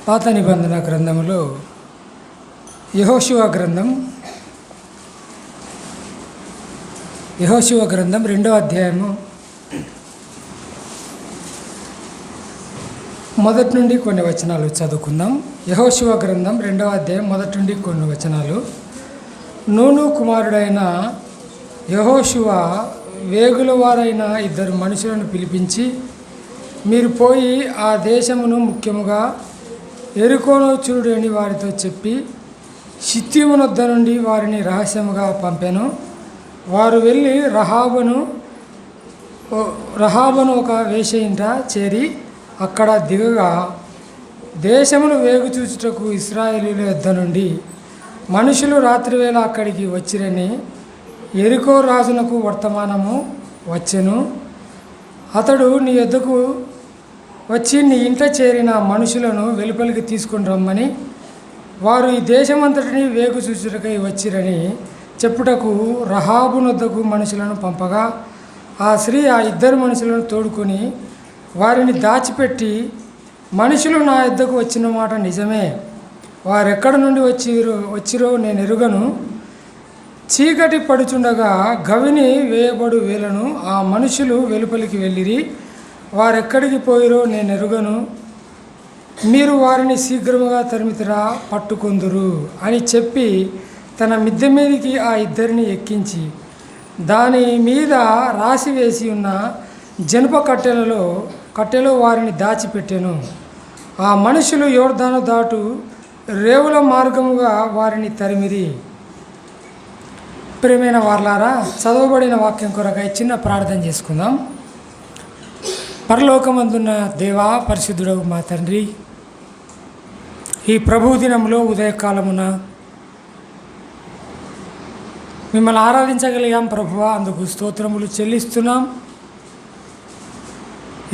పాత నిబంధన గ్రంథంలో యెహోషువ గ్రంథం 2వ అధ్యాయము మొదటి నుండి కొన్ని వచనాలు చదువుకుందాం. యెహోషువ గ్రంథం 2వ అధ్యాయం మొదటి నుండి కొన్ని వచనాలు. నూను కుమారుడైన యెహోషువ వేగుల వారైన 2 మనుషులను పిలిపించి, మీరు పోయి ఆ దేశమును ముఖ్యముగా యెరికోను చూడు అని వారితో చెప్పి, షిత్తీము నొద్ద నుండి వారిని రహస్యముగా పంపెను. వారు వెళ్ళి రహాబను ఒక వేశ్య ఇంట చేరి అక్కడ దిగగా, దేశమును వేగు చూచుటకు ఇశ్రాయేలీయుల యొద్ద నుండి మనుషులు రాత్రివేళ అక్కడికి వచ్చిరని యెరికో రాజునకు వర్తమానము వచ్చెను. అతడు నీ యొద్దకు వచ్చి నీ ఇంట చేరిన మనుషులను వెలుపలికి తీసుకుని రమ్మని, వారు ఈ దేశమంతటిని వేగు చూచుటకై వచ్చిరని చెప్పుటకు రహాబు నొద్దకు మనుషులను పంపగా, ఆ స్త్రీ ఆ 2 మనుషులను తోడుకొని వారిని దాచిపెట్టి, మనుషులు నా యొద్దకు వచ్చిన మాట నిజమే, వారెక్కడి నుండి వచ్చిరో నేను ఎరుగను. చీకటి పడుచుండగా గవిని వేయబడు వేళను ఆ మనుషులు వెలుపలికి వెళ్ళిరి, వారెక్కడికి పోయిరో నేను ఎరుగను. మీరు వారిని శీఘ్రముగా తరిమితిరా పట్టుకొందురు అని చెప్పి తన మిద్దె మీదకి ఆ 2 ఎక్కించి దాని మీద రాసివేసి ఉన్న జనప కట్టెలో వారిని దాచిపెట్టెను. ఆ మనుషులు యోర్దాను దాటు రేవుల మార్గముగా వారిని తరిమిరి. ప్రియమైన వారలారా, చదవబడిన వాక్యం కొరకై చిన్న ప్రార్థన చేసుకుందాం. పరలోకమందున్న దేవా, పరిశుద్ధుడవు మా తండ్రి, ఈ ప్రభు దినంలో ఉదయకాలమున మిమ్మల్ని ఆరాధించగలిగాం ప్రభువా, అందుకు స్తోత్రములు చెల్లిస్తున్నాం.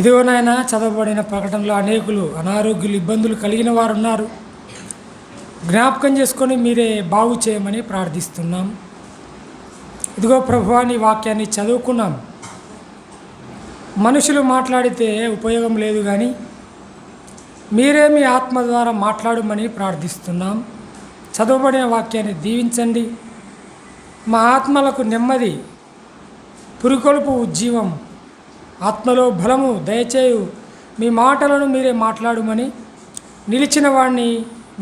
ఇదిగో నాయన, చదవబడిన ప్రకటనలో అనేకులు అనారోగ్యులు ఇబ్బందులు కలిగిన వారు ఉన్నారు. జ్ఞాపకం చేసుకొని మీరే బాగు చేయమని ప్రార్థిస్తున్నాం. ఇదిగో ప్రభువా, నీ వాక్యాన్ని చదువుకున్నాం. మనుషులు మాట్లాడితే ఉపయోగం లేదు, కానీ మీరే మీ ఆత్మ ద్వారా మాట్లాడమని ప్రార్థిస్తున్నాం. చదవబడిన వాక్యాన్ని దీవించండి. మా ఆత్మలకు నెమ్మది, పురికొల్పు ఉజ్జీవం, ఆత్మలో బలము దయచేయు. మీ మాటలను మీరే మాట్లాడమని, నిలిచిన వాడిని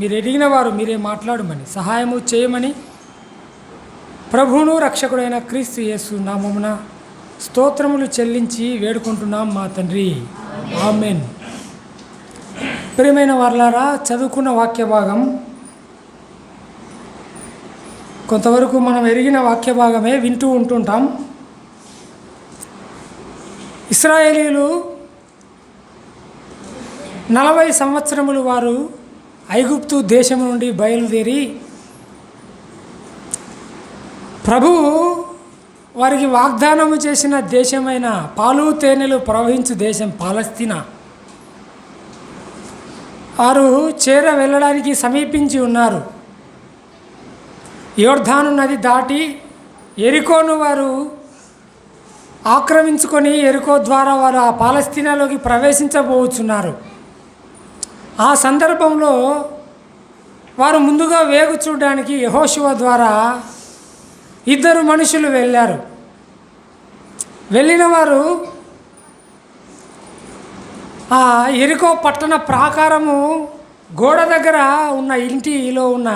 మీరు ఎదిగిన వారు మీరే మాట్లాడమని సహాయము చేయమని ప్రభువును రక్షకుడైన క్రీస్తు యేసు నామమున స్తోత్రములు చెల్లించి వేడుకుంటున్నాం మా తండ్రి, ఆమేన్. ప్రియమైన వారలారా, చదువుకున్న వాక్య భాగం కొంతవరకు మనం ఎరిగిన వాక్య భాగమే వింటూ ఉంటుంటాం. ఇశ్రాయేలీయులు 40 సంవత్సరములు వారు ఐగుప్తు దేశం నుండి బయలుదేరి ప్రభువు వారికి వాగ్దానము చేసిన దేశమైన పాలు తేనెలు ప్రవహించు దేశం పాలస్తీనా వారు వెళ్ళడానికి సమీపించి ఉన్నారు. యోర్దాను నది దాటి యెరికోను వారు ఆక్రమించుకొని యెరికో ద్వారా వారు ఆ పాలస్తీనాలోకి ప్రవేశించబోతున్నారు. ఆ సందర్భంలో వారు ముందుగా వేగు చూడడానికి యెహోషువ ద్వారా 2 మనుషులు వెళ్ళారు. వెళ్ళిన వారు ఆ యెరికో పట్టణ ప్రాకారము గోడ దగ్గర ఉన్న ఇంటిలో ఉన్న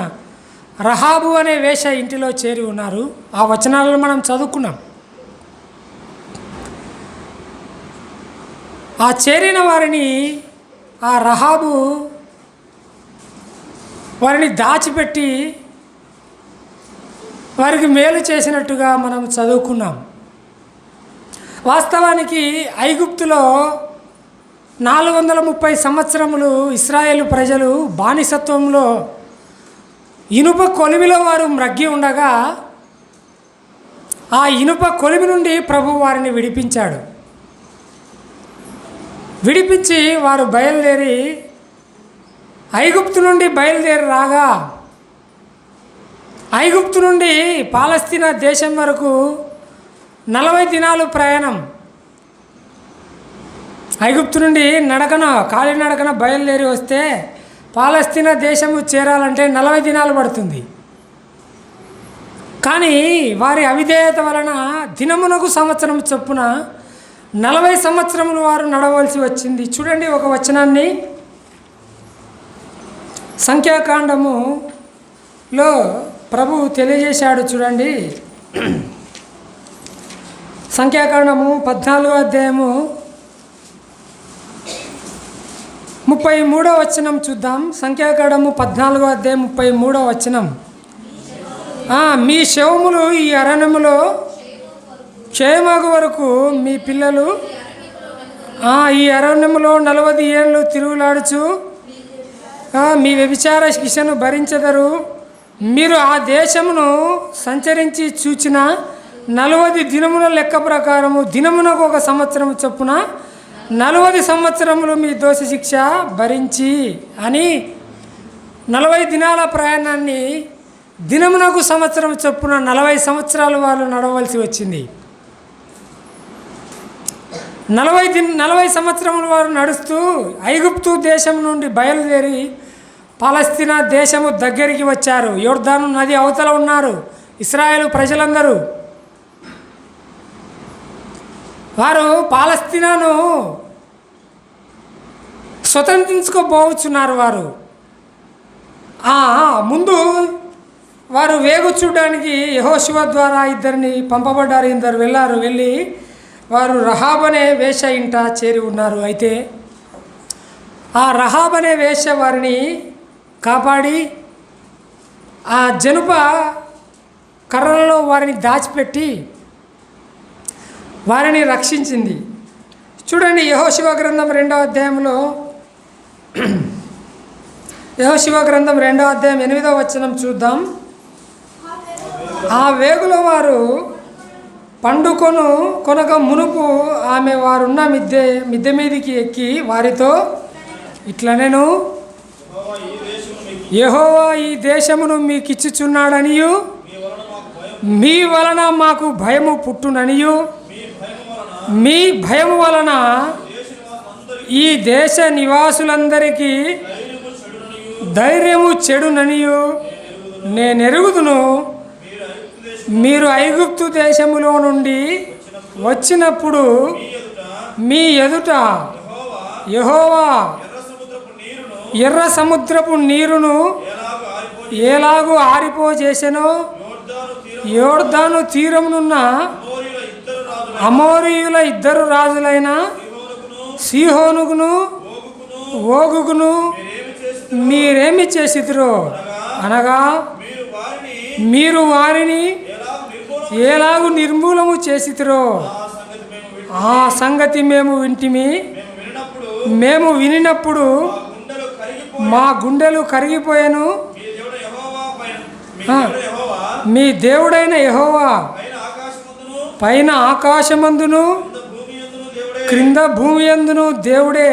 రహాబు అనే వేశ్య ఇంటిలో చేరి ఉన్నారు. ఆ వచనాలను మనం చదువుకున్నాం. ఆ చేరిన వారిని ఆ రహాబు వారిని దాచిపెట్టి వారికి మేలు చేసినట్టుగా మనం చదువుకున్నాం. వాస్తవానికి ఐగుప్తులో 430 సంవత్సరములు ఇశ్రాయేలు ప్రజలు బానిసత్వంలో ఇనుప కొలిమిలో వారు మ్రగ్గి ఉండగా, ఆ ఇనుప కొలిమి నుండి ప్రభు వారిని విడిపించాడు. విడిపించి వారు బయలుదేరి ఐగుప్తు నుండి బయలుదేరి రాగా, ఐగుప్తు నుండి పాలస్తీనా దేశం వరకు 40 దినాలు ప్రయాణం. ఐగుప్తు నుండి కాలినడకన బయలుదేరి వస్తే పాలస్తీనా దేశము చేరాలంటే 40 దినాలు పడుతుంది. కానీ వారి అవిధేయత వలన దినమునకు సంవత్సరం చొప్పున 40 సంవత్సరములు వారు నడవలసి వచ్చింది. చూడండి ఒక వచనాన్ని సంఖ్యాకాండములో ప్రభువు తెలియజేశాడు. చూడండి, సంఖ్యాకాండము 14వ అధ్యాయము 33వ వచనం చూద్దాం. సంఖ్యాకాండము 14వ అధ్యాయం 33వ వచనం. మీ శవములు ఈ అరణ్యములో క్షయమగు వరకు మీ పిల్లలు ఈ అరణ్యములో 40 ఏళ్ళు తిరుగులాడుచు మీ వ్యభిచార శిక్షను భరించెదరు. మీరు ఆ దేశమును సంచరించి చూచిన 40 దినముల లెక్క ప్రకారము దినమునకు 1 సంవత్సరం చొప్పున 40 సంవత్సరములు మీ దోష శిక్ష భరించి అని 40 దినాల ప్రయాణాన్ని దినమునకు సంవత్సరం చొప్పున 40 సంవత్సరాలు వాళ్ళు నడవలసి వచ్చింది. 40 సంవత్సరములు వారు నడుస్తూ ఐగుప్తు దేశం నుండి బయలుదేరి పాలస్తీనా దేశము దగ్గరికి వచ్చారు. యోర్దాను నది అవతల ఉన్నారు ఇశ్రాయేలు ప్రజలందరూ. వారు పాలస్తీనాను స్వతంత్రించుకోబోచున్నారు. వారు ముందు వారు వేగు చూడడానికి యెహోషువ ద్వారా ఇద్దరిని పంపబడ్డారు. ఇద్దరు వెళ్ళి వారు రహాబ్ అనే వేశ్య ఇంట చేరి ఉన్నారు. అయితే ఆ రహాబ్ అనే వేశ్య వారిని కాపాడి ఆ జనుప కర్రలలో వారిని దాచిపెట్టి వారిని రక్షించింది. చూడండి, యెహోషువ గ్రంథం 2వ అధ్యాయంలో యెహోషువ గ్రంథం 2వ అధ్యాయం 8వ వచనం చూద్దాం. ఆ వేగుల వారు కొనక మునుపు ఆమె వారున్న మిద్దె మీదికి ఎక్కి వారితో ఇట్లా, నేను యెహోవా ఈ దేశమును మీకిచ్చుచున్నాడనియు మీ వలన మాకు భయము పుట్టుననియు మీ భయము వలన ఈ దేశ నివాసులందరికీ ధైర్యము చెడుననియు నేనెరుగుదును. మీరు ఐగుప్తు దేశములో నుండి వచ్చినప్పుడు మీ ఎదుట యెహోవా ఎర్ర సముద్రపు నీరును ఎలాగూ ఆరిపోజేసెనో యోర్దాను తీరమునున్న అమోరీయుల 2 రాజులైన సీహోనుగును ఓగుగును మీరేమి చేసిద్రో అనగా మీరు వారిని ఎలాగూ నిర్మూలము చేసిద్రో ఆ సంగతి మేము వినినప్పుడు మా గుండెలు కరిగిపోయాను. మీ దేవుడైన యెహోవా పైన ఆకాశమందును క్రింద భూమి యందును దేవుడే.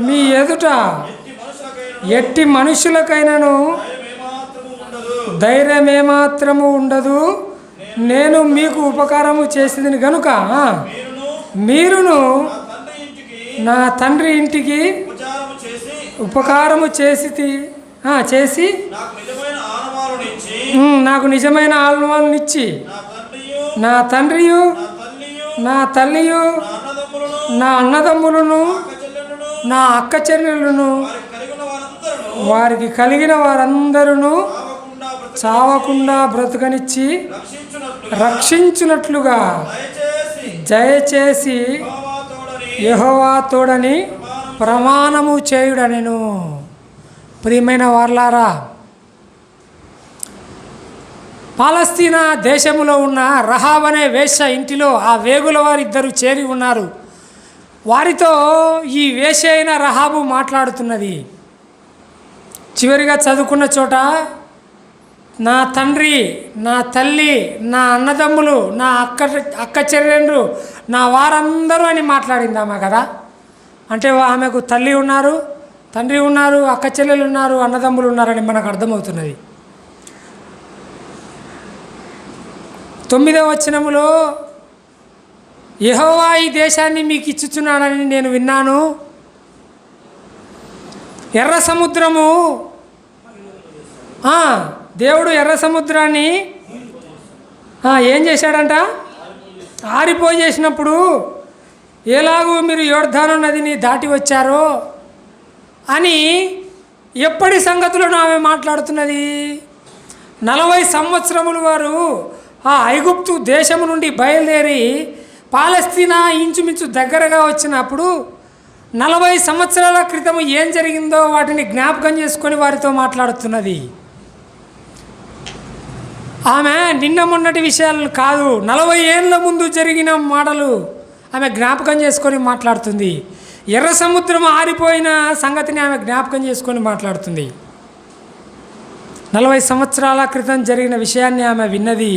మీ ఎదుట ఎట్టి మనుషులకైనను ధైర్యమేమాత్రము ఉండదు. నేను మీకు ఉపకారము చేసేది గనుక మీరును నా తండ్రి ఇంటికి ఉపకారము చేసి నాకు నిజమైన ఆనవాళ్ళనిచ్చి నా తండ్రియు నా తల్లియు నా అన్నదమ్ములను నా అక్క చెల్లెలను వారికి కలిగిన వారందరూ చావకుండా బ్రతుకనిచ్చి రక్షించున్నట్లుగా దయచేసి యెహోవా తోడని ప్రమాణము చేయుడనెను. ప్రియమైన వారలారా, పాలస్తీనా దేశములో ఉన్న రహాబ్ అనే వేశ్య ఇంటిలో ఆ వేగుల వారిద్దరూ చేరి ఉన్నారు. వారితో ఈ వేశ్య అయిన రహాబు మాట్లాడుతున్నది. చివరిగా చదువుకున్న చోట నా తండ్రి, నా తల్లి, నా అన్నదమ్ములు, నా అక్క చెల్లెండ్రు, నా వారందరూ అని మాట్లాడింది ఆమె కదా. అంటే ఆమెకు తల్లి ఉన్నారు, తండ్రి ఉన్నారు, అక్క చెల్లెలు ఉన్నారు, అన్నదమ్ములు ఉన్నారని మనకు అర్థమవుతున్నది. 9వ వచనములో యెహోవా ఈ దేశాన్ని మీకు ఇచ్చుచున్నాడని నేను విన్నాను. ఎర్ర సముద్రము దేవుడు ఎర్ర సముద్రాన్ని ఏం చేశాడంట? ఆరిపోయేసినప్పుడు ఎలాగూ మీరు యోర్దాను నదిని దాటి వచ్చారో అని ఎప్పటి సంగతులను ఆమె మాట్లాడుతున్నది. 40 సంవత్సరములు వారు ఆ ఐగుప్తు దేశము నుండి బయలుదేరి పాలస్తీనా ఇంచుమించు దగ్గరగా వచ్చినప్పుడు 40 సంవత్సరాల క్రితం ఏం జరిగిందో వాటిని జ్ఞాపకం చేసుకొని వారితో మాట్లాడుతున్నది. ఆమె నిన్న మొన్నటి విషయాలు కాదు, 40 ఏళ్ళ ముందు జరిగిన మాటలు ఆమె జ్ఞాపకం చేసుకొని మాట్లాడుతుంది. ఎర్ర సముద్రం ఆరిపోయిన సంగతిని ఆమె జ్ఞాపకం చేసుకొని మాట్లాడుతుంది. 40 సంవత్సరాల క్రితం జరిగిన విషయాన్ని ఆమె విన్నది.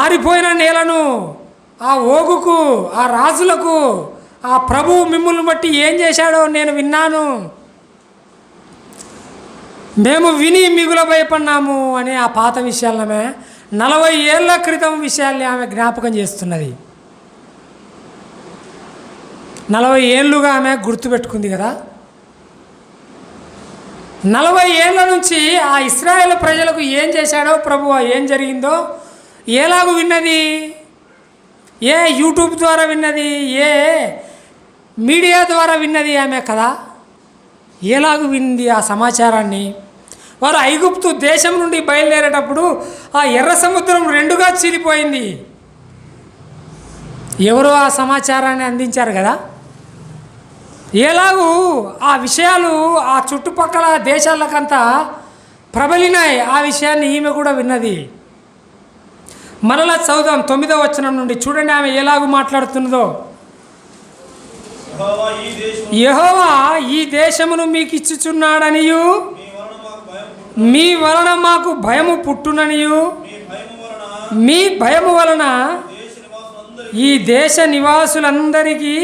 ఆరిపోయిన నేలను, ఆ ఓగుకు, ఆ రాజులకు ఆ ప్రభువు మిమ్ములను బట్టి ఏం చేశాడో నేను విన్నాను, మేము విని మిగుల భయపడినాము అని ఆ పాత విషయాలమే 40 ఏళ్ల క్రితం విషయాల్ని ఆమె జ్ఞాపకం చేస్తున్నది. 40 ఏళ్ళుగా ఆమె గుర్తుపెట్టుకుంది కదా. 40 ఏళ్ళ నుంచి ఆ ఇశ్రాయేలు ప్రజలకు ఏం చేశాడో ప్రభువు, ఏం జరిగిందో ఎలాగూ విన్నది. ఏ యూట్యూబ్ ద్వారా విన్నది, ఏ మీడియా ద్వారా విన్నది ఆమె కదా. ఎలాగూ వింది ఆ సమాచారాన్ని. వారు ఐగుప్తు దేశం నుండి బయలుదేరేటప్పుడు ఆ ఎర్ర సముద్రం 2గా చీలిపోయింది. ఎవరో ఆ సమాచారాన్ని అందించారు కదా. ఎలాగూ ఆ విషయాలు ఆ చుట్టుపక్కల దేశాలకంతా ప్రబలినాయి. ఆ విషయాన్ని ఈమె కూడా విన్నది. మరలా చదువుదాం 9వ వచనం నుండి. చూడండి ఆమె ఎలాగూ మాట్లాడుతున్నదో. యెహోవా ఈ దేశమును మీకు ఇచ్చుచున్నాడనియు, మీ వలన మాకు భయము పుట్టుననియు, మీ భయము వలన ఈ దేశ నివాసులందరికీ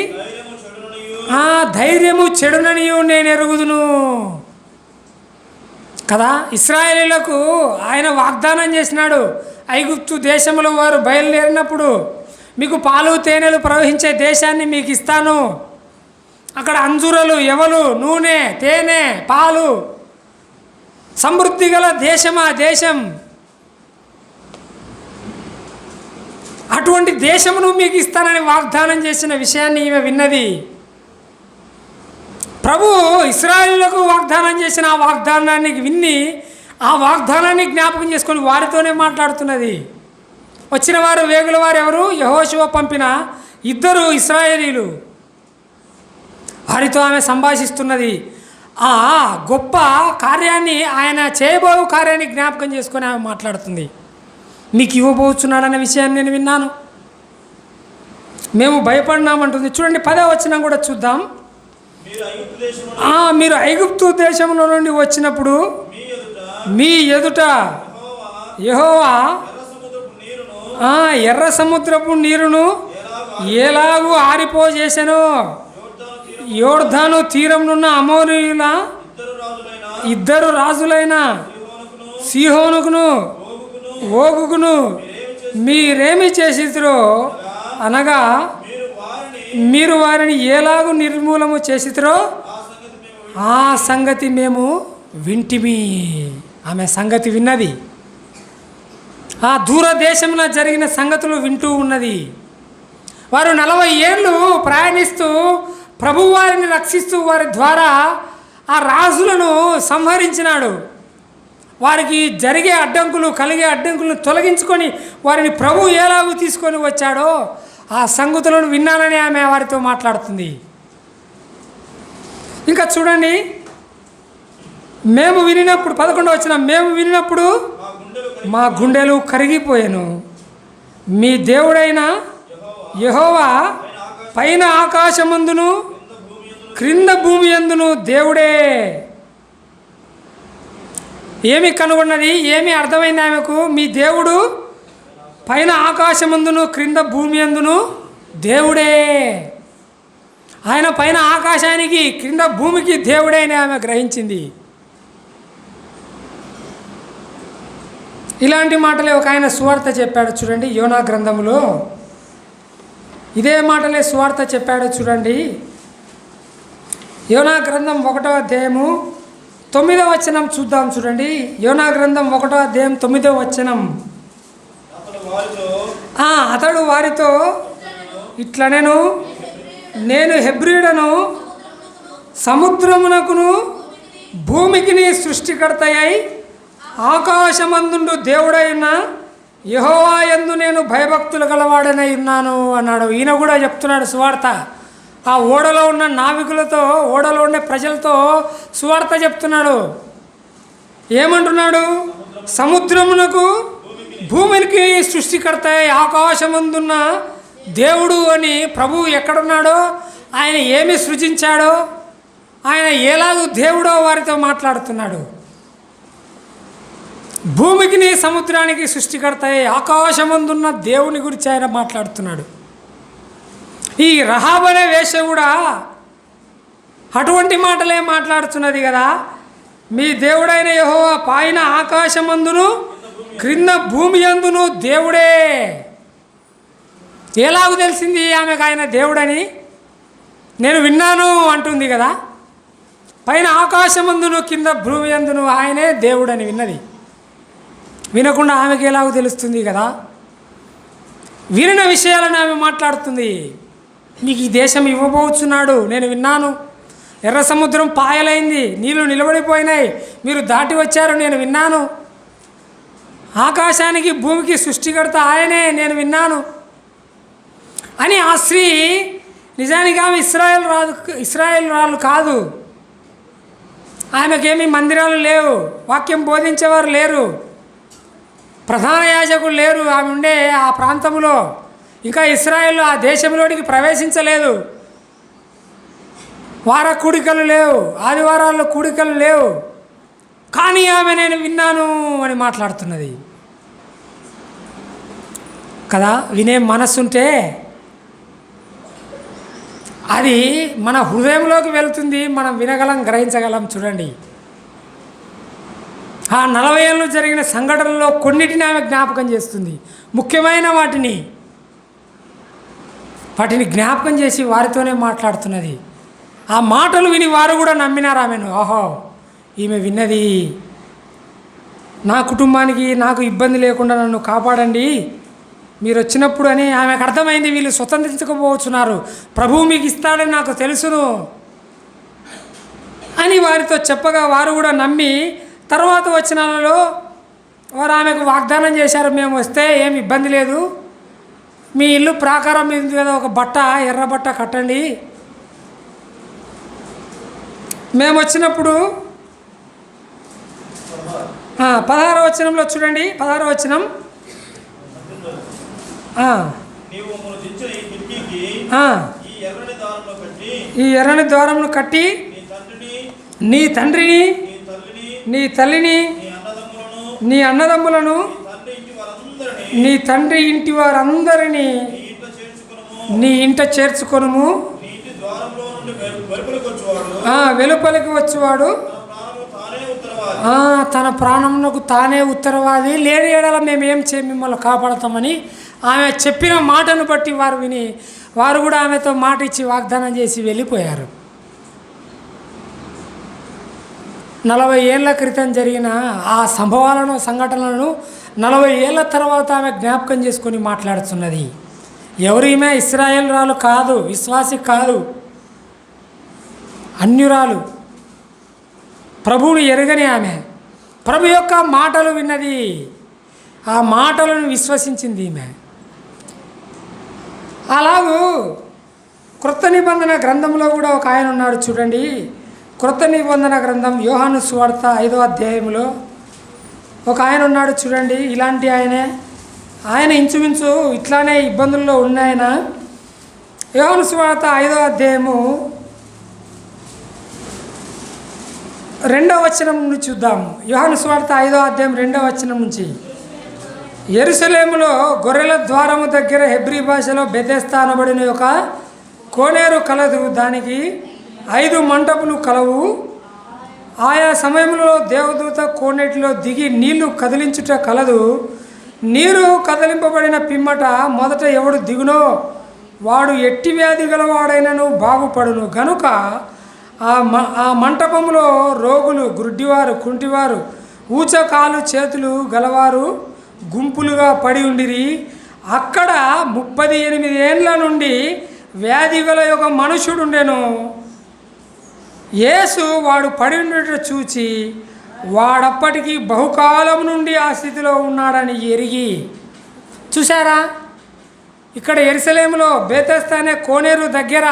ధైర్యము చెడుననియు నేను ఎరుగుదును కదా. ఇశ్రాయేలీయులకు ఆయన వాగ్దానం చేసినాడు, ఐగుప్తు దేశంలో వారు బయలుదేరినప్పుడు మీకు పాలు తేనెలు ప్రవహించే దేశాన్ని మీకు ఇస్తాను. అక్కడ అంజూరలు, ఎవలు, నూనె, తేనె, పాలు సమృద్ధి గల దేశమా దేశం. అటువంటి దేశమును మీకు ఇస్తానని వాగ్దానం చేసిన విషయాన్ని ఈమె విన్నది. ప్రభు ఇశ్రాయేలులకు వాగ్దానం చేసిన ఆ వాగ్దానాన్ని విన్ని ఆ వాగ్దానాన్ని జ్ఞాపకం చేసుకొని వారితోనే మాట్లాడుతున్నది. వచ్చిన వారు వేగుల వారు ఎవరు? యెహోషువ పంపిన 2 ఇశ్రాయేలీలు. వారితో ఆమె సంభాషిస్తున్నది. ఆ గొప్ప కార్యాన్ని, ఆయన చేయబోయే కార్యాన్ని జ్ఞాపకం చేసుకొని ఆమె మాట్లాడుతుంది. మీకు ఇవ్వబోతున్నాడనే విషయాన్ని నేను విన్నాను, మేము భయపడినామంటుంది. చూడండి 10వ వచనం కూడా చూద్దాం. మీరు ఐగుప్తు దేశంలో నుండి వచ్చినప్పుడు మీ ఎదుట యెహోవా ఎర్ర సముద్రపు నీరును ఎలాగూ ఆరిపోజేసెనో, యోర్దాను తీరంనున్న అమోరీయుల 2 రాజులైన సీహోనుకును ఓగుకును మీరేమి చేసిరో అనగా, మీరు వారిని ఎలాగూ నిర్మూలము చేసిరో ఆ సంగతి మేము వింటిమి. ఆమె సంగతి విన్నది. ఆ దూరదేశంలో జరిగిన సంగతులు వింటూ ఉన్నది. వారు 40 ఏళ్ళు ప్రయాణిస్తూ ప్రభువు వారిని రక్షిస్తూ వారి ద్వారా ఆ రాజులను సంహరించినాడు. వారికి జరిగే అడ్డంకులు, కలిగే అడ్డంకులను తొలగించుకొని వారిని ప్రభువు ఎలాగూ తీసుకొని వచ్చాడో ఆ సంగతులను విన్నానని ఆమె వారితో మాట్లాడుతుంది. ఇంకా చూడండి, మేము వినినప్పుడు 11వ వచనం, మేము వినినప్పుడు మా గుండెలు కరిగిపోయాను. మీ దేవుడైన యెహోవా పైన ఆకాశమందును క్రింద భూమి యందును దేవుడే. ఏమి కనుగొన్నది, ఏమి అర్థమైంది ఆమెకు? మీ దేవుడు పైన ఆకాశమందును క్రింద భూమి యందును దేవుడే. ఆయన పైన ఆకాశానికి క్రింద భూమికి దేవుడే అని ఆమె గ్రహించింది. ఇలాంటి మాటలే ఒక ఆయన సువార్త చెప్పాడు చూడండి. యోనా గ్రంథంలో ఇదే మాటలే సువార్త చెప్పాడో చూడండి. యోనా గ్రంథం 1వ అధ్యాయము 9వ వచనం చూద్దాం చూడండి. యోనా గ్రంథం 1వ అధ్యాయం 9వ వచనం. అతడు వారితో ఇట్లనెను, నేను హెబ్రీయుడను, సముద్రమునకును భూమికిని సృష్టికర్తయై ఆకాశమందుండు దేవుడైన యెహోవా యందు నేను భయభక్తులు గలవాడనై ఉన్నాను అన్నాడు. ఈయన కూడా చెప్తున్నాడు సువార్త. ఆ ఓడలో ఉన్న నావికులతో, ఓడలో ఉండే ప్రజలతో సువార్త చెప్తున్నాడు. ఏమంటున్నాడు? సముద్రమునకు భూమికి సృష్టికర్త ఆకాశమందున్న దేవుడు అని ప్రభువు ఎక్కడున్నాడో, ఆయన ఏమి సృజించాడో, ఆయన ఎలాగూ దేవుడో వారితో మాట్లాడుతున్నాడు. భూమికిని సముద్రానికి సృష్టికర్త ఆకాశమందున్న దేవుని గురించి ఆయన మాట్లాడుతున్నాడు. ఈ రహాబ్ అనే వేశ్య కూడా అటువంటి మాటలే మాట్లాడుతున్నది కదా. మీ దేవుడైన యెహోవా పైన ఆకాశమందును క్రింద భూమి యందును దేవుడే. ఎలాగూ తెలిసింది ఆమెకు ఆయన దేవుడని? నేను విన్నాను అంటుంది కదా. పైన ఆకాశమందును కింద భూమి యందును ఆయనే దేవుడని విన్నది. వినకుండా ఆమెకి ఎలాగూ తెలుస్తుంది కదా. వినిన విషయాలను ఆమె మాట్లాడుతుంది. మీకు ఈ దేశం ఇవ్వబోతున్నాడు, నేను విన్నాను. ఎర్ర సముద్రం పాయలైంది, నీళ్లు నిలబడిపోయినాయి, మీరు దాటి వచ్చారు, నేను విన్నాను. ఆకాశానికి భూమికి సృష్టికర్త ఆయనే, నేను విన్నాను అని ఆ స్త్రీ, నిజానికి ఆమె ఇశ్రాయేల్ రాళ్ళు కాదు. ఆమెకేమీ మందిరాలు లేవు, వాక్యం బోధించేవారు లేరు, ప్రధాన యాజకులు లేరు. ఆమె ఉండే ఆ ప్రాంతంలో ఇంకా ఇశ్రాయేల్ ఆ దేశంలోనికి ప్రవేశించలేదు. వార కూడికలు లేవు, ఆదివారాల్లో కూడికలు లేవు. కానీ ఆమె నేను విన్నాను అని మాట్లాడుతున్నది కదా. వినే మనస్సుంటే అది మన హృదయంలోకి వెళ్తుంది, మనం వినగలం, గ్రహించగలం. చూడండి, ఆ 40 ఏళ్ళు జరిగిన సంఘటనలో కొన్నిటిని ఆమె జ్ఞాపకం చేస్తుంది. ముఖ్యమైన వాటిని జ్ఞాపకం చేసి వారితోనే మాట్లాడుతున్నది. ఆ మాటలు విని వారు కూడా నమ్మినారు ఆమెను. ఓహో, ఈమె విన్నది, నా కుటుంబానికి నాకు ఇబ్బంది లేకుండా నన్ను కాపాడండి మీరు వచ్చినప్పుడు అని ఆమెకు అర్థమైంది. వీళ్ళు స్వతంత్రించకపోతున్నారు, ప్రభువు మీకు ఇస్తాడని నాకు తెలుసును అని వారితో చెప్పగా వారు కూడా నమ్మి తర్వాత వచనాలలో వారు ఆమెకు వాగ్దానం చేశారు, మేము వస్తే ఏమి ఇబ్బంది లేదు, మీ ఇల్లు ప్రాకారం మీద కదా ఒక బట్ట, ఎర్ర బట్ట కట్టండి, మేము వచ్చినప్పుడు 16వ వచనంలో చూడండి. 16వ వచనం, ఈ ఎర్రని ద్వారమును కట్టి నీ తండ్రిని, నీ తల్లిని, నీ అన్నదమ్ములను, నీ తండ్రి ఇంటి వారందరినీ నీ ఇంట చేర్చుకొనుము. వెలుపలికి వచ్చేవాడు తన ప్రాణమునకు తానే ఉత్తరవాది, లేని ఏడల మేమేం మిమ్మల్ని కాపాడతామని ఆమె చెప్పిన మాటను బట్టి వారు విని వారు కూడా ఆమెతో మాట ఇచ్చి వాగ్దానం చేసి వెళ్ళిపోయారు. 40 ఏళ్ల క్రితం జరిగిన ఆ సంఘటనలను 40 ఏళ్ల తర్వాత ఆమె జ్ఞాపకం చేసుకొని మాట్లాడుతున్నది. ఎవరు ఈమె? ఇశ్రాయేల్ రాలు కాదు, విశ్వాసి కాదు, అన్యురాలు, ప్రభువుని ఎరగని ఆమె. ప్రభు యొక్క మాటలు విన్నది, ఆ మాటలను విశ్వసించింది ఈమె. అలాగూ క్రొత్త నిబంధన గ్రంథంలో కూడా ఒక ఆయన ఉన్నాడు చూడండి. క్రొత్త నిబంధన గ్రంథం యోహాను సువార్త 5వ అధ్యాయంలో ఒక ఆయన ఉన్నాడు చూడండి. ఇలాంటి ఆయన ఇంచుమించు ఇట్లానే ఇబ్బందుల్లో ఉన్నాయన. యోహాను సువార్త 5వ అధ్యాయము 2వ వచనం నుంచి చూద్దాము. యోహాను సువార్త 5వ అధ్యాయం 2వ వచనం నుంచి, యెరూషలేములో గొర్రెల ద్వారము దగ్గర హెబ్రీ భాషలో బెతెస్దా అనబడిన ఒక కోనేరు కలదు, దానికి 5 మంటపులు కలవు. ఆయా సమయంలో దేవదూత కోనేటిలో దిగి నీళ్లు కదిలించుట కలదు. నీరు కదిలింపబడిన పిమ్మట మొదట ఎవడు దిగునో వాడు ఎట్టి వ్యాధి గలవాడైనను బాగుపడును గనుక ఆ మంటపంలో రోగులు, గుడ్డివారు, కుంటివారు, ఊచకాలు చేతులు గలవారు గుంపులుగా పడి ఉండిరి. అక్కడ 38 ఏండ్ల నుండి వ్యాధి గల ఒక మనుషుడుండెను. యేసు వాడు పడి ఉండట చూచి వాడప్పటికి బహుకాలం నుండి ఆ స్థితిలో ఉన్నాడని ఎరిగి. చూసారా, ఇక్కడ యెరూషలేములో బేతెస్దా అనే కోనేరు దగ్గర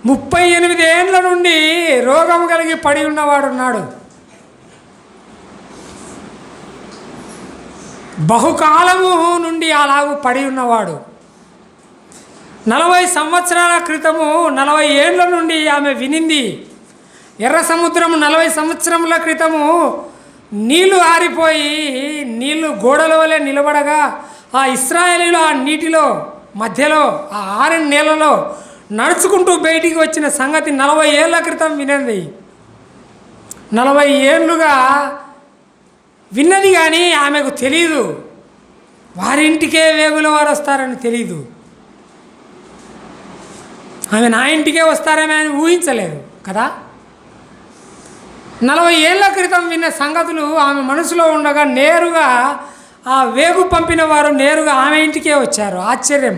38 ఏండ్ల నుండి రోగం కలిగి పడి ఉన్నవాడున్నాడు. బహుకాలము నుండి అలాగూ పడి ఉన్నవాడు. 40 సంవత్సరాల క్రితము, 40 ఏండ్ల నుండి ఆమె వినింది. ఎర్ర సముద్రము 40 సంవత్సరముల క్రితము నీళ్లు ఆరిపోయి నీళ్లు గోడల వలె నిలబడగా ఆ ఇశ్రాయేలీయులు ఆ నీటిలో మధ్యలో ఆ ఆరని నీళ్ళలో నడుచుకుంటూ బయటికి వచ్చిన సంగతి 40 ఏళ్ల క్రితం వినంది. 40 ఏండ్లుగా విన్నది కానీ ఆమెకు తెలియదు. వారింటికే వేగుల వారు వస్తారని తెలియదు. ఆమె నా ఇంటికే వస్తారేమో అని ఊహించలేదు కదా. 40 ఏళ్ల క్రితం విన్న సంగతులు ఆమె మనసులో ఉండగా నేరుగా ఆ వేగు పంపిన వారు నేరుగా ఆమె ఇంటికే వచ్చారు. ఆశ్చర్యం!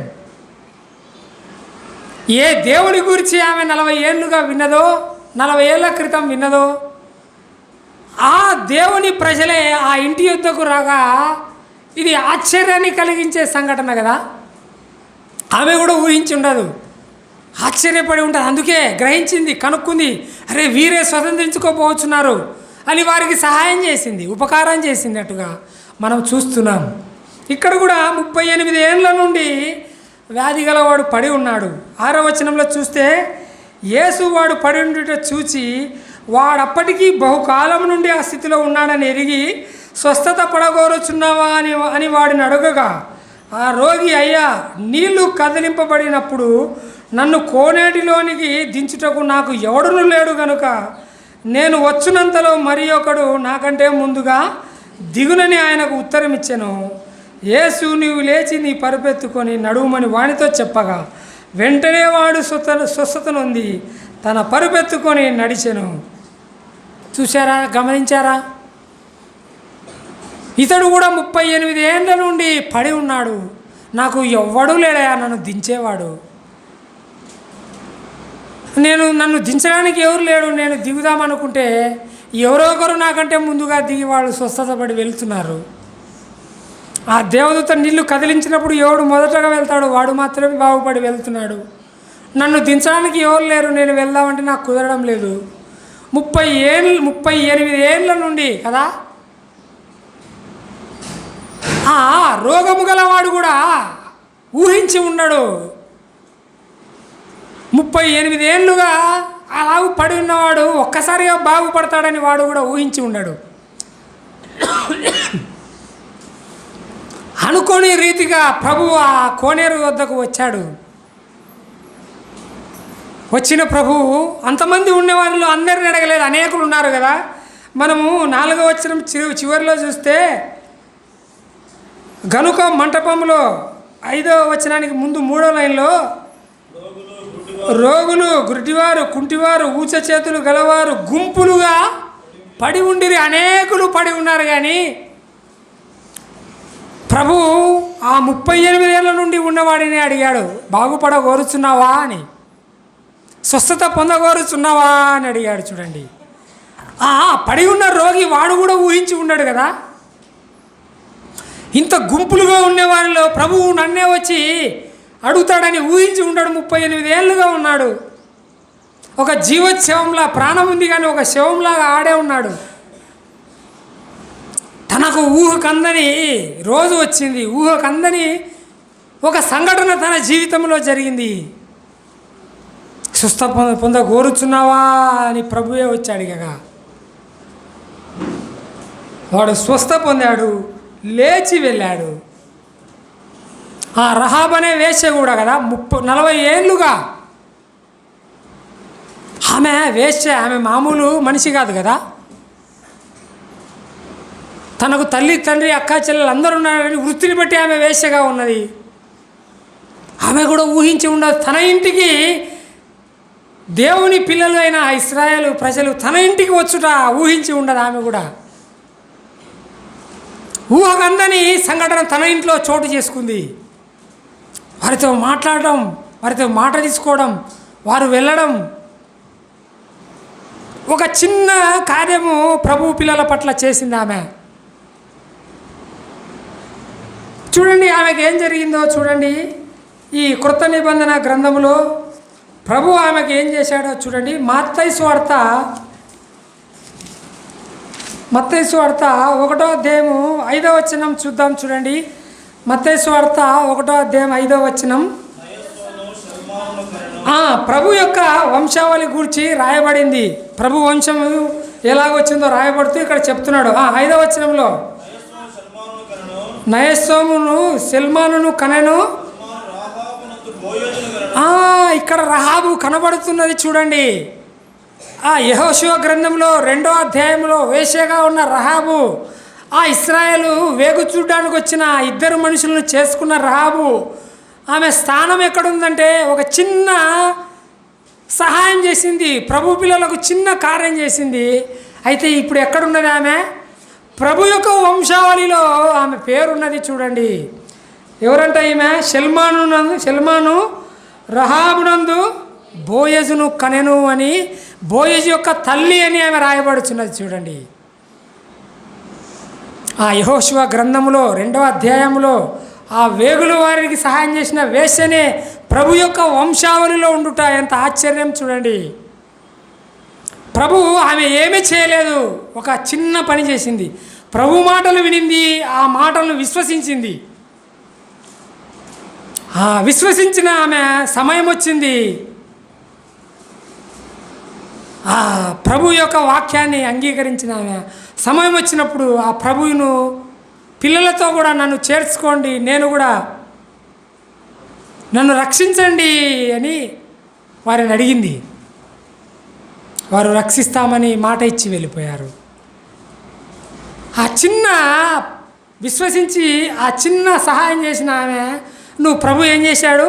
ఏ దేవుడి గురించి ఆమె 40 ఏళ్ళుగా విన్నదో, 40 ఏళ్ల క్రితం విన్నదో, ఆ దేవుని ప్రజలే ఆ ఇంటి యొద్దకు రాగా ఇది ఆశ్చర్యాన్ని కలిగించే సంఘటన కదా. ఆమె కూడా ఊహించి ఉండదు, ఆశ్చర్యపడి ఉంటుంది. అందుకే గ్రహించింది, కనుక్కుంది. అరే, వీరే స్వతంత్రించుకోపోవచ్చున్నారు అని వారికి సహాయం చేసింది, ఉపకారం చేసినట్టుగా మనం చూస్తున్నాం. ఇక్కడ కూడా 38 ఏండ్ల నుండి వ్యాధి గలవాడు పడి ఉన్నాడు. 6వ వచనంలో చూస్తే యేసు వాడు పడి ఉండుట చూచి వాడప్పటికీ బహుకాలం నుండి ఆ స్థితిలో ఉన్నాడని ఎరిగి స్వస్థత పడగోరుచున్నావా అని వాడిని అడగగా ఆ రోగి, అయ్యా, నీళ్లు కదిలింపబడినప్పుడు నన్ను కోనేటిలోనికి దించుటకు నాకు ఎవడును లేడు గనుక నేను వచ్చినంతలో మరి ఒకడు నాకంటే ముందుగా దిగునని ఆయనకు ఉత్తరం ఇచ్చెను. యేసు, నీవు లేచి నీ పరుపెత్తుకొని నడుమని వానితో చెప్పగా వెంటనే వాడు స్వస్థత నొంది తన పరుపెత్తుకొని నడిచెను. చూశారా, గమనించారా? ఇతడు కూడా 38 ఏండ్ల నుండి పడి ఉన్నాడు. నాకు ఎవ్వడూ లేడయా నన్ను దించేవాడు, నన్ను దించడానికి ఎవరు లేడు. నేను దిగుదామనుకుంటే ఎవరో ఒకరు నాకంటే ముందుగా దిగి వాళ్ళు స్వస్థత పడి వెళ్తున్నారు. ఆ దేవదూత నీళ్లు కదిలించినప్పుడు ఎవడు మొదటగా వెళ్తాడు, వాడు మాత్రమే బాగుపడి వెళ్తున్నాడు. నన్ను దించడానికి ఎవరు లేరు, నేను వెళ్దామంటే నాకు కుదరడం లేదు. 38 ఏండ్ల నుండి కదా ఆ రోగము గలవాడు కూడా ఊహించి ఉన్నాడు. 38 ఏళ్ళుగా అలా పడి ఉన్నవాడు ఒక్కసారిగా బాగుపడతాడని వాడు కూడా ఊహించి ఉన్నాడు. అనుకోని రీతిగా ప్రభువు ఆ కోనేరు వద్దకు వచ్చాడు. వచ్చిన ప్రభువు అంతమంది ఉండేవాళ్ళు అందరిని అడగలేదు, అనేకులు ఉన్నారు కదా. మనము 4వ వచనం చివరిలో చూస్తే గనుక మంటపంలో 5వ వచనానికి ముందు 3వ లైన్లో రోగులు, గుడ్డివారు, కుంటివారు, ఊచ చేతులు గలవారు గుంపులుగా పడి ఉండిరి. అనేకులు పడి ఉన్నారు. కానీ ప్రభు ఆ 38 ఏళ్ళ నుండి ఉన్నవాడిని అడిగాడు, బాగుపడగోరుచున్నావా అని, స్వస్థత పొందగోరుచున్నావా అని అడిగాడు. చూడండి, పడి ఉన్న రోగి వాడు కూడా ఊహించి ఉన్నాడు కదా. ఇంత గుంపులుగా ఉండేవారిలో ప్రభువు నన్నే వచ్చి అడుగుతాడని ఊహించి ఉన్నాడు. 38 ఏళ్ళుగా ఉన్నాడు. ఒక జీవోత్సవంలా ప్రాణం ఉంది కానీ ఒక శవంలాగా ఆడే ఉన్నాడు. తనకు ఊహకందని రోజు వచ్చింది, ఊహకందని ఒక సంఘటన తన జీవితంలో జరిగింది. స్వస్థ పొందగోరుచున్నావా అని ప్రభువే వచ్చి అడిగగా వాడు స్వస్థ పొందాడు, లేచి వెళ్ళాడు. ఆ రహాబ్ అనే వేశ్య కూడా కదా 40 ఏళ్ళుగా ఆమె వేశ్య, ఆమె మామూలు మనిషి కాదు కదా. తనకు తల్లి, తండ్రి, అక్క, చెల్లెలు అందరూ ఉన్నారని వృత్తిని బట్టి ఆమె వేశ్యగా ఉన్నది. ఆమె కూడా ఊహించి ఉండదు. తన ఇంటికి దేవుని పిల్లలు అయిన ఇశ్రాయేలు ప్రజలు తన ఇంటికి వచ్చుట ఊహించి ఉండదు. ఆమె కూడా ఊహకందని సంఘటన తన ఇంట్లో చోటు చేసుకుంది. వారితో మాట్లాడడం, వారితో మాట తీసుకోవడం, వారు వెళ్ళడం, ఒక చిన్న కార్యము ప్రభు పిల్లల పట్ల చేసింది ఆమె. చూడండి ఆమెకు ఏం జరిగిందో చూడండి. ఈ క్రొత్త నిబంధన గ్రంథములో ప్రభు ఆమెకు ఏం చేశాడో చూడండి. మత్తయి సువార్త 1వ అధ్యాయము 5వ వచనం చూద్దాం చూడండి. మత్తయి సువార్త 1వ అధ్యాయం 5వ వచనం. ప్రభు యొక్క వంశావళి గూర్చి రాయబడింది. ప్రభు వంశం ఎలాగొచ్చిందో రాయబడుతూ ఇక్కడ చెప్తున్నాడు. 5వ వచనంలో నయస్సోమును సెల్మానును కనెను. ఇక్కడ రహాబు కనబడుతున్నది చూడండి. యెహోషువ గ్రంథంలో 2వ అధ్యాయంలో వేశ్యగా ఉన్న రహాబు, ఇశ్రాయేలు వేగు చూడడానికి వచ్చిన 2 మనుషులను చేసుకున్న రహాబు, ఆమె స్థానం ఎక్కడుందంటే ఒక చిన్న సహాయం చేసింది, ప్రభు పిల్లలకు చిన్న కార్యం చేసింది. అయితే ఇప్పుడు ఎక్కడున్నది ఆమె? ప్రభు యొక్క వంశావళిలో ఆమె పేరున్నది చూడండి. ఎవరంట ఈమె? షెల్మాను రహాబునందు బోయజును కనెను అని, బోయజు యొక్క తల్లి అని ఆమె రాయబడుచున్నది చూడండి. యెహోషువ గ్రంథములో 2వ అధ్యాయంలో వేగులు వారికి సహాయం చేసిన వేశ్యనే ప్రభు యొక్క వంశావళిలో ఉండుట ఎంత ఆశ్చర్యం చూడండి. ప్రభు ఆమె ఏమీ చేయలేదు, ఒక చిన్న పని చేసింది. ప్రభు మాటలు వినింది, ఆ మాటలను విశ్వసించింది. విశ్వసించిన ఆమె సమయం వచ్చింది, ప్రభు యొక్క వాక్యాన్ని అంగీకరించిన ఆమె సమయం వచ్చినప్పుడు ఆ ప్రభువును పిల్లలతో కూడా నన్ను చేర్చుకోండి, నేను కూడా నన్ను రక్షించండి అని వారిని అడిగింది. వారు రక్షిస్తామని మాట ఇచ్చి వెళ్ళిపోయారు. ఆ చిన్న విశ్వసించి ఆ చిన్న సహాయం చేసిన ఆమె, నువ్వు ప్రభు ఏం చేశాడు?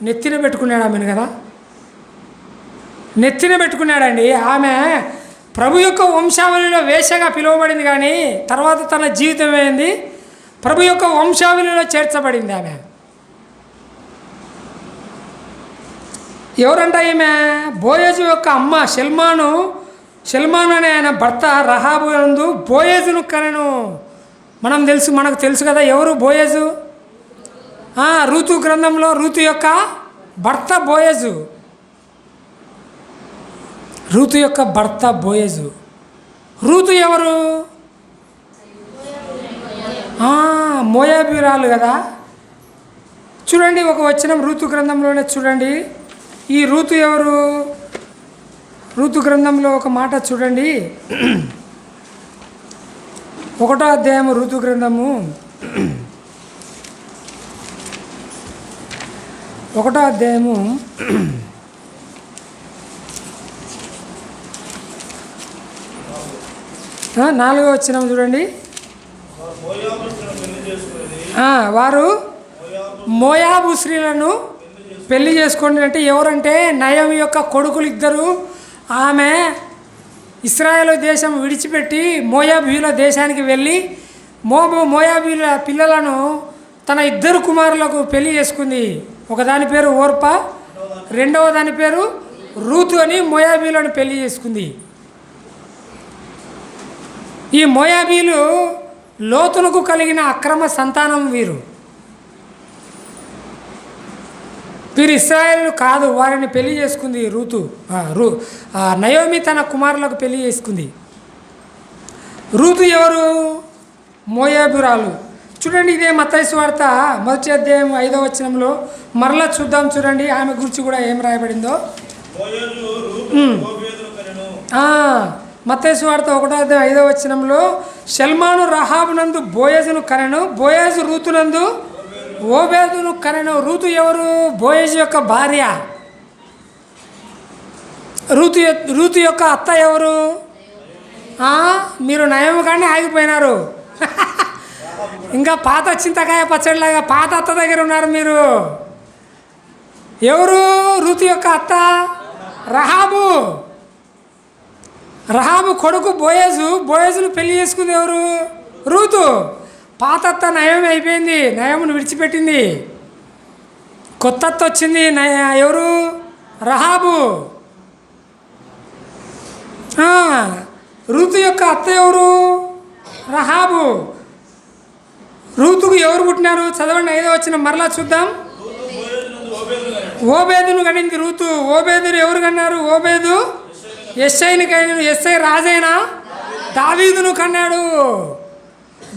నెత్తిన పెట్టుకున్నాడు ఆమెను కదా, నెత్తిన పెట్టుకున్నాడండి. ఆమె ప్రభు యొక్క వంశావళిలో వేశ్యగా పిలువబడింది, కానీ తర్వాత తన జీవితం ఏంది? ప్రభు యొక్క వంశావళిలో చేర్చబడింది ఆమె. ఎవరంట ఈమె? బోయజు యొక్క అమ్మ షెల్మాను అనే ఆయన భర్త రహాబు నందు బోయజును కనెను. మనకు తెలుసు కదా ఎవరు బోయజు? రూతు గ్రంథంలో రూతు యొక్క భర్త బోయజు. రూతు యొక్క భర్త బోయజు. రూతు ఎవరు? మోయాబీరాలు కదా. చూడండి ఒక వచనం రూతు గ్రంథంలోనే చూడండి. ఈ రూతు ఎవరు? రూతు గ్రంథంలో ఒక మాట చూడండి. 1వ అధ్యాయము రూతు గ్రంథము 1వ అధ్యాయము 4వ వచనం చూడండి. వారు మోయాబు స్త్రీలను పెళ్లి చేసుకోండి అంటే ఎవరంటే నయం యొక్క కొడుకులు 2. ఆమె ఇశ్రాయేలు దేశం విడిచిపెట్టి మోయాబీల దేశానికి వెళ్ళి మోయాబీల పిల్లలను తన 2 కుమారులకు పెళ్లి చేసుకుంది. ఒకదాని పేరు ఓర్పా, 2వ దాని పేరు రూతు అని మోయాబీలను పెళ్లి చేసుకుంది. ఈ మోయాబీలు లోతునకు కలిగిన అక్రమ సంతానం. వీరు ఇశ్రాయేలు కాదు, వారిని పెళ్లి చేసుకుంది రూతు. నయోమి తన కుమారులకు పెళ్లి చేసుకుంది. రూతు ఎవరు? మోయాబురాలు. చూడండి ఇదే మత్తయి సువార్త 1వ అధ్యాయం 5వ వచనంలో మరలా చూద్దాం చూడండి. ఆమె గురించి కూడా ఏం రాయబడిందో. మత్తయి సువార్త 1వ అధ్యాయం 5వ వచనంలో షెల్మాను రహాబునందు బోయజును కనెను, బోయజు రూతునందు ఓబేదును కనెను. రూతు ఎవరు? బోయజు యొక్క భార్య. రూతు యొక్క అత్త ఎవరు? మీరు నయం కానీ ఆగిపోయినారు. ఇంకా పాత చింతకాయ పచ్చడిలాగా పాత అత్త దగ్గర ఉన్నారు మీరు. ఎవరు? రూతు యొక్క అత్త రహాబు. రహాబు కొడుకు బోయజు. బోయజును పెళ్లి చేసుకుంది ఎవరు? రూతు. పాత అత్త నయం అయిపోయింది, నయమును విడిచిపెట్టింది. కొత్త అత్త వచ్చింది, ఎవరు? రహాబు. రూతు యొక్క అత్త ఎవరు? రహాబు. రూతుకు ఎవరు పుట్టినారు? చదవండి 5వ వచనం మరలా చూద్దాం. ఓబేదును కనింది రూతు. ఓబేదును ఎవరు కన్నారు? ఓబేదు యెష్షయిని కన్నాడు. యెష్షయి రాజైన దావీదును కన్నాడు.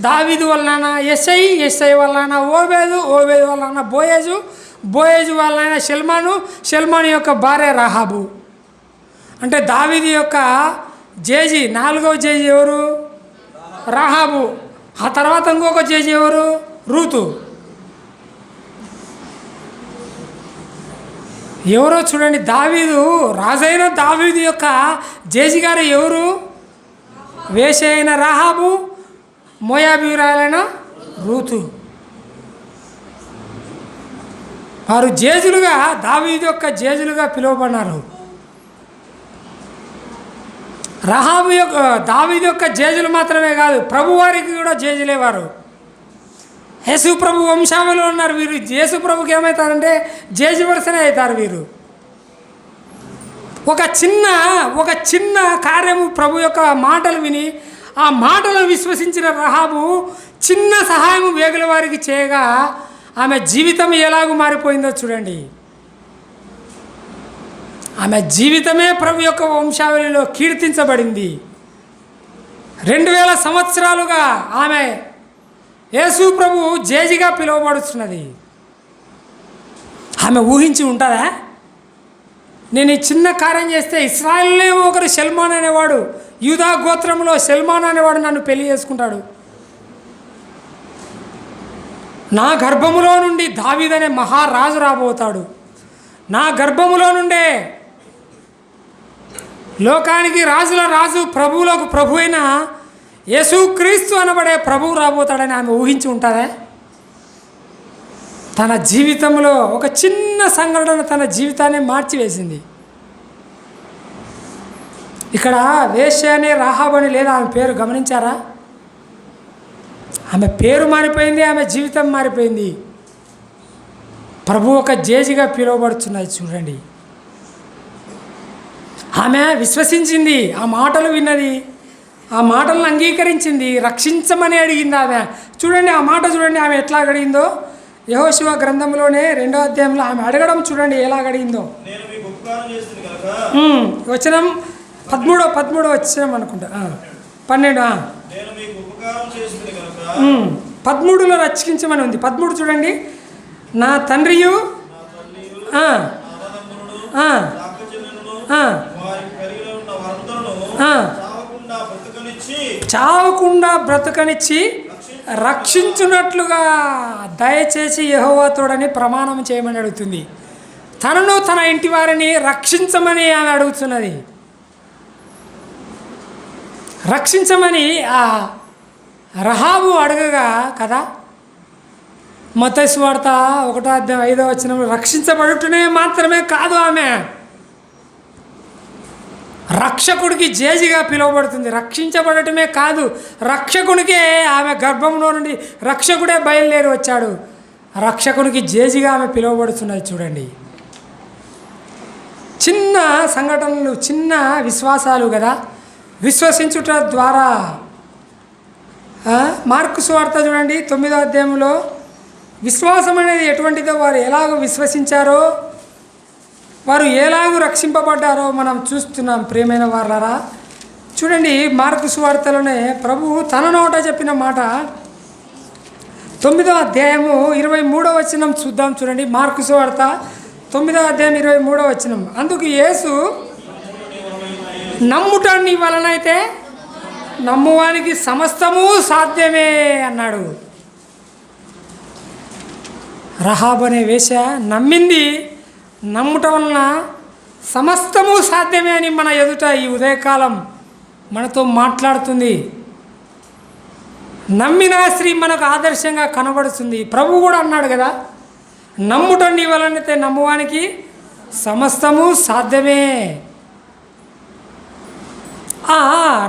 దావీదు వలన యెష్షయి, యెష్షయి వలన ఓబేదు, ఓబేదు వలన బోయజు, బోయజు వలన షల్మాను, షల్మాను యొక్క భార్య రహాబు. అంటే దావీదు యొక్క జేజి, 4వ జేజి ఎవరు? రహాబు. ఆ తర్వాత ఇంకొక జేజి ఎవరు? రూతు. ఎవరో చూడండి, దావీదు రాజైన దావీదు యొక్క జేజి గారు ఎవరు? వేశ్య అయిన రహాబు, మోయాబీయురాలైన రూతు. వారు జేజులుగా, దావీదు యొక్క జేజులుగా పిలువబడినారు. రహాబు యొక్క, దావీదు యొక్క జేజులు మాత్రమే కాదు, ప్రభువారికి కూడా జేజులేవారు. యేసు ప్రభు వంశావళిలో ఉన్నారు వీరు. యేసు ప్రభుకి ఏమవుతారంటే జేజు వరుసనే అవుతారు వీరు. ఒక చిన్న కార్యము ప్రభు యొక్క మాటలు విని ఆ మాటలను విశ్వసించిన రహాబు చిన్న సహాయము వేగుల వారికి చేయగా ఆమె జీవితం ఎలాగూ మారిపోయిందో చూడండి. ఆమె జీవితమే ప్రభు యొక్క వంశావళిలో కీర్తించబడింది. 2000 సంవత్సరాలుగా ఆమె యేసు ప్రభు జేజిగా పిలువబడుతున్నది. ఆమె ఊహించి ఉంటుందా? నేను ఈ చిన్న కార్యం చేస్తే ఇశ్రాయేలులో ఒకరు షల్మాన్ అనేవాడు, యూదా గోత్రంలో షల్మాన్ అనేవాడు నన్ను పెళ్లి చేసుకుంటాడు, నా గర్భములో నుండి దావీదు అనే మహారాజు రాబోతాడు, నా గర్భములో నుండే లోకానికి రాజుల రాజు, ప్రభువులకు ప్రభు అయిన యేసుక్రీస్తు అనబడే ప్రభువు రాబోతాడని ఆమె ఊహించి ఉంటుందా? తన జీవితంలో ఒక చిన్న సంఘటన తన జీవితాన్ని మార్చివేసింది. ఇక్కడ వేశ్య అనే రహాబు అని లేదా ఆమె పేరు గమనించారా? ఆమె పేరు మారిపోయింది, ఆమె జీవితం మారిపోయింది. ప్రభు ఒక జేజిగా పిలువబడుతున్నది చూడండి. ఆమె విశ్వసించింది, ఆ మాటలు విన్నది, ఆ మాటలను అంగీకరించింది, రక్షించమని అడిగింది ఆమె. చూడండి ఆ మాట చూడండి ఆమె ఎట్లా అడిగిందో. యెహోషువ గ్రంథంలోనే 2వ అధ్యాయంలో ఆమె అడగడం చూడండి ఎలా అడిగిందో. వచనం 13 వచనం అనుకుంటా, 12 13లో రక్షించమని ఉంది. 13 చూడండి. నా తండ్రియు చావకుండా బ్రతకనిచ్చి రక్షించున్నట్లుగా దయచేసి యెహోవా తోడని ప్రమాణం చేయమని అడుగుతుంది. తనను తన ఇంటి వారిని రక్షించమని ఆమె అడుగుతున్నది. రక్షించమని ఆ రహాబు అడగగా కదా, మత్తయి సువార్త 1వ అధ్యాయం 5వ వచనంలో రక్షించబడుటనే మాత్రమే కాదు, ఆమె రక్షకుడికి జేజిగా పిలువబడుతుంది. రక్షించబడటమే కాదు, రక్షకునికే ఆమె గర్భంలో నుండి రక్షకుడే బయలుదేరి వచ్చాడు. రక్షకునికి జేజిగా ఆమె పిలువబడుతున్నది చూడండి. చిన్న సంఘటనలు, చిన్న విశ్వాసాలు కదా, విశ్వసించుట ద్వారా. మార్కు సువార్త చూడండి 9వ అధ్యాయంలో విశ్వాసం అనేది ఎటువంటిదో, వారు ఎలాగో విశ్వసించారో, వారు ఎలాగూ రక్షింపబడ్డారో మనం చూస్తున్నాం. ప్రియమైన వారలారా చూడండి, మార్కు సువార్తలోనే ప్రభువు తన నోట చెప్పిన మాట 9వ అధ్యాయము 23వ వచనం చూద్దాం చూడండి. మార్కు సువార్త 9వ అధ్యాయం 23వ వచనం. అందుకు యేసు, నమ్ముట నీ వలనైతే నమ్మువానికి సమస్తము సాధ్యమే అన్నాడు. రహాబు అనే వేశ్య నమ్మింది, నమ్ముట వలన సమస్తము సాధ్యమే అని మన ఎదుట ఈ ఉదయకాలం మనతో మాట్లాడుతుంది. నమ్మిన స్త్రీ మనకు ఆదర్శంగా కనబడుతుంది. ప్రభు కూడా అన్నాడు కదా, నమ్ముట నీ వలనైతే నమ్మువానికి సమస్తము సాధ్యమే.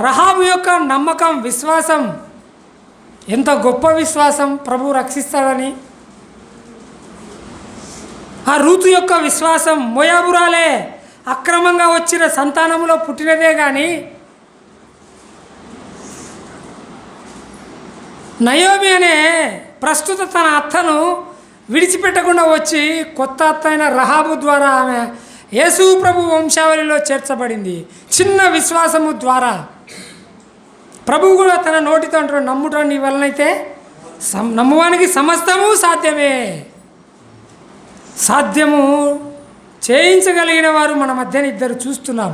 రహాబు యొక్క నమ్మకం, విశ్వాసం ఎంత గొప్ప విశ్వాసం, ప్రభు రక్షిస్తాడని. ఆ రూతు యొక్క విశ్వాసం, మోయాబురాలే అక్రమంగా వచ్చిన సంతానంలో పుట్టినదే కానీ నయోమి అనే ప్రస్తుత తన అత్తను విడిచిపెట్టకుండా వచ్చి కొత్త అత్త అయిన రహాబు ద్వారా ఆమె యేసు ప్రభు వంశావళిలో చేర్చబడింది. చిన్న విశ్వాసము ద్వారా ప్రభువు కూడా తన నోటితో అంటాడు, నమ్ముట నీ వలనైతే నమ్మువానికి సమస్తము సాధ్యమే. సాధ్యము చేయించగలిగిన వారు మన మధ్యన ఇద్దరు చూస్తున్నాం.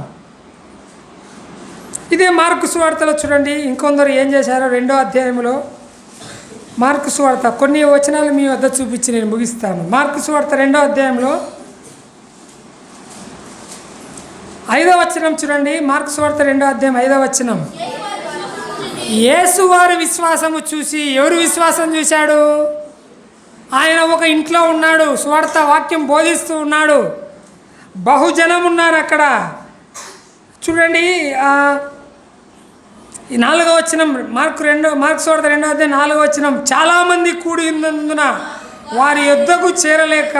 ఇదే మార్కు సువార్తలో చూడండి, ఇంకొందరు ఏం చేశారో 2వ అధ్యాయంలో. మార్కు సువార్త కొన్ని వచనాలు మీ వద్ద చూపించి నేను ముగిస్తాను. మార్కు సువార్త 2వ అధ్యాయంలో 5వ వచనం చూడండి. మార్కు సువార్త 2వ అధ్యాయం 5వ వచనం. యేసు వారి విశ్వాసము చూసి, ఎవరు విశ్వాసం చూశాడు? ఆయన ఒక ఇంట్లో ఉన్నాడు, సువార్త వాక్యం బోధిస్తూ ఉన్నాడు, బహుజనం ఉన్నారు అక్కడ. చూడండి 4వ వచనం, మార్కు సువార్త 2వ అధ్యాయం 4వ వచనం. చాలామంది కూడి ఉన్నందున వారి యొద్దకు చేరలేక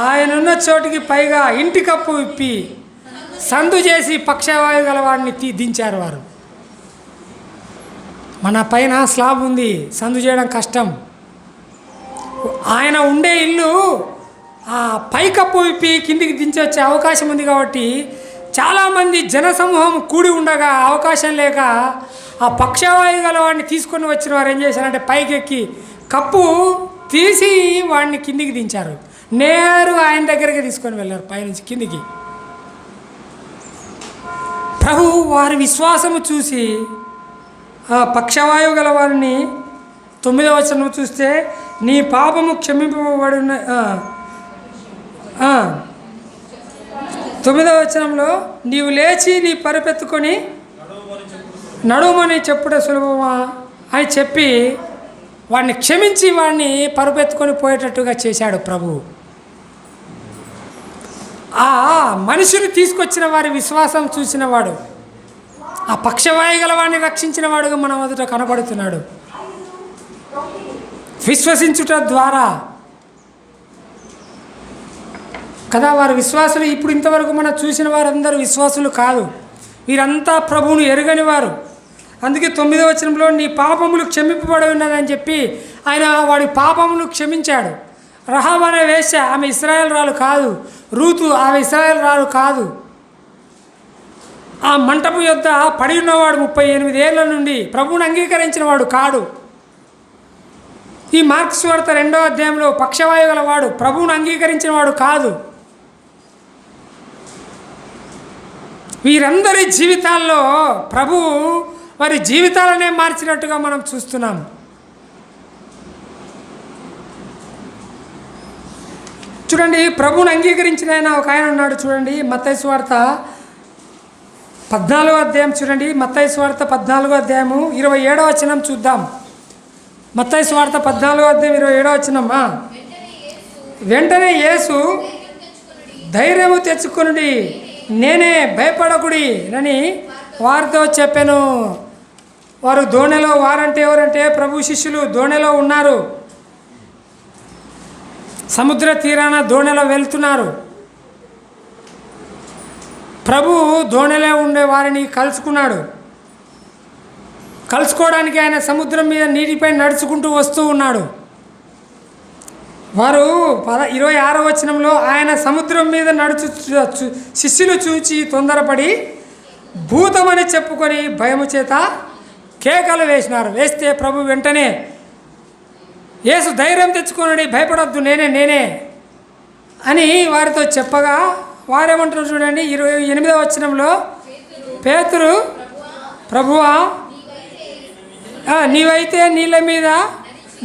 ఆయనున్న చోటికి పైగా ఇంటి కప్పు విప్పి సందు చేసి పక్షవాయు గల వాడిని దించారు. వారు మన పైన స్లాబ్ ఉంది, సందు చేయడం కష్టం. ఆయన ఉండే ఇల్లు పైకప్పు విప్పి కిందికి దించి వచ్చే అవకాశం ఉంది కాబట్టి చాలామంది జనసమూహం కూడి ఉండగా అవకాశం లేక ఆ పక్షవాయు గల వాడిని తీసుకొని వచ్చిన వారు ఏం చేశారంటే పైకెక్కి కప్పు తీసి వాడిని కిందికి దించారు. నేరుగా ఆయన దగ్గరికి తీసుకొని వెళ్ళారు పైనుంచి కిందికి. ప్రభు వారి విశ్వాసము చూసి ఆ పక్షవాయువు గల వారిని 9వ వచనం చూస్తే, నీ పాపము క్షమింపబడిన 9వ వచనంలో, నీవు లేచి నీ పరుపెత్తుకొని నడుమని చెప్పుట సులభమా అని చెప్పి వాడిని క్షమించి వాడిని పరుపెత్తుకొని పోయేటట్టుగా చేశాడు ప్రభు. ఆ మనిషిని తీసుకొచ్చిన వారి విశ్వాసం చూసినవాడు, ఆ పక్షవాయు గల వాడిని రక్షించిన వాడుగా మన మొదట కనబడుతున్నాడు. విశ్వసించుట ద్వారా కదా వారు విశ్వాసులు. ఇప్పుడు ఇంతవరకు మనం చూసిన వారందరూ విశ్వాసులు కాదు, వీరంతా ప్రభువును ఎరుగని వారు. అందుకే 9వ వచనంలో నీ పాపములు క్షమింపబడి ఉన్నదని చెప్పి ఆయన వాడి పాపములు క్షమించాడు. రహాబు అనే వేశ్య, ఆమె ఇశ్రాయేలురాలు కాదు. రూతు, ఆమె ఇశ్రాయేలురాలు కాదు. ఆ మంటపు యొద్ద పడి ఉన్నవాడు 38 ఏళ్ల నుండి ప్రభువును అంగీకరించిన వాడు కాడు. ఈ మార్కు సువార్త 2వ అధ్యాయంలో పక్షవాయు గలవాడు ప్రభువును అంగీకరించిన వాడు కాదు. వీరందరి జీవితాల్లో ప్రభువు వారి జీవితాలనే మార్చినట్టుగా మనం చూస్తున్నాం. చూడండి, ప్రభువును అంగీకరించిన ఆయన ఒక ఆయన ఉన్నాడు. చూడండి మత్తయి సువార్త 14వ అధ్యాయం చూడండి. మత్తయి సువార్త 14వ అధ్యాయము 27వ వచనం చూద్దాం. మత్తయి సువార్త 14వ అధ్యాయం 27వ వచనం. వెంటనే యేసు ధైర్యము తెచ్చుకొనుడి, నేనే, భయపడకుడి అని వారితో చెప్పాను. వారు దోణిలో, వారంటే ఎవరంటే ప్రభు శిష్యులు దోణిలో ఉన్నారు, సముద్ర తీరాన దోణిలో వెళ్తున్నారు. ప్రభు దోణిలో ఉండే వారిని కలుసుకున్నాడు. కలుసుకోవడానికి ఆయన సముద్రం మీద నీటిపై నడుచుకుంటూ వస్తూ ఉన్నాడు. వారు 26వ వచనంలో ఆయన సముద్రం మీద శిష్యులు చూచి తొందరపడి భూతమని చెప్పుకొని భయము చేత కేకలు వేస్తే ప్రభు వెంటనే యేసు ధైర్యం తెచ్చుకొనుడి, భయపడొద్దు, నేనే అని వారితో చెప్పగా వారేమంటారు చూడండి. 28వ వచనంలో పేతురు, ప్రభువా నీవైతే నీళ్ళ మీద